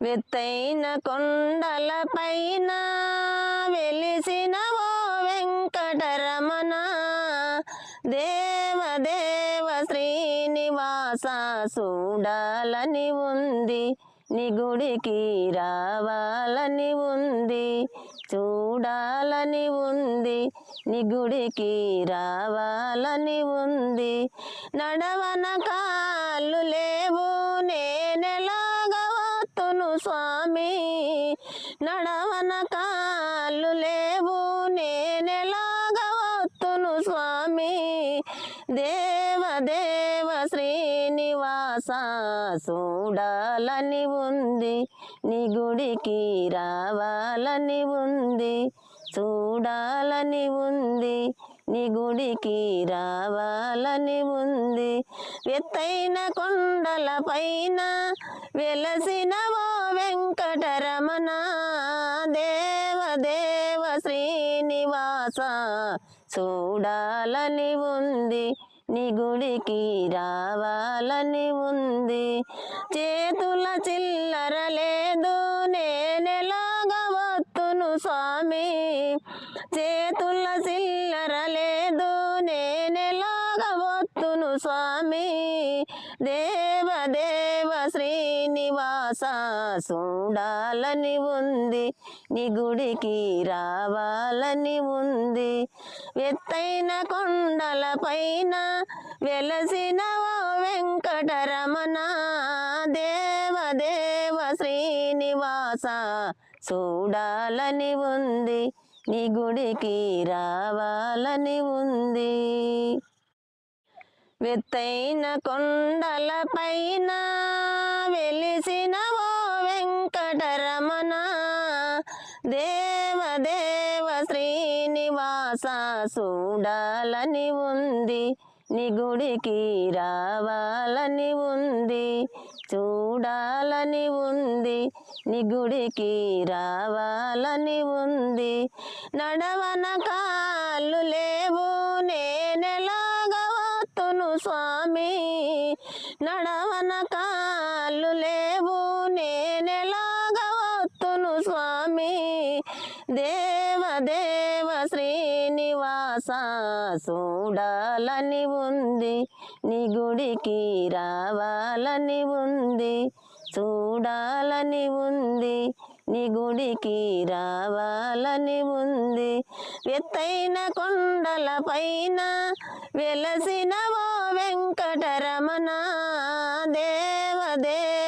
వెత్తైన కొండలపైన వెలిసిన ఓ వెంకటరమణ దేవదేవ శ్రీనివాస చూడాలని ఉంది నీ గుడికి రావాలని ఉంది చూడాలని ఉంది నీ గుడికి రావాలని ఉంది నడవన కాళ్ళు లేవు నేనెలాగా వత్తును స్వామి నడవన కాళ్ళు లేవు నేనెలాగా వత్తును స్వామి దేవదేవ శ్రీనివాస చూడాలని ఉంది నీ గుడికి రావాలని ఉంది చూడాలని ఉంది నీ గుడికి రావాలని ఉంది ఎత్తైన కొండలపైన వెలసిన ఓ వెంకటరమణ దేవదేవ శ్రీనివాస చూడాలని ఉంది నీ గుడికి రావాలని ఉంది చేతుల చిల్లర లేదు నేనెలాగా వత్తును స్వామి చేతుల చిల్లర లేదు నేనెలాగా వత్తును స్వామి దేవదేవ శ్రీనివాస చూడాలని ఉంది నీ గుడికి రావాలని ఉంది ఎత్తైన కొండలపైన వెలసిన ఓ వెంకటరమణ దేవదేవ శ్రీనివాస చూడాలని ఉంది నీ గుడికి రావాలని ఉంది వెత్తైన కొండలపైన వెలిసిన ఓ వెంకటరమణ దేవదేవ శ్రీనివాస చూడాలని ఉంది నీ గుడికి రావాలని ఉంది చూడాలని ఉంది నీ గుడికి రావాలని ఉంది నడవన కాళ్ళు లేవు నేనెలాగా వత్తును స్వామి నడవన కాళ్ళు లేవు నేనెలాగా వత్తును స్వామి దేవదేవ శ్రీనివాస చూడాలని ఉంది నీ గుడికి రావాలని ఉంది చూడాలని ఉంది నీ గుడికి రావాలని ఉంది ఎత్తైన కొండలపైన వెలసిన ఓ వెంకటరమణ దేవదేవ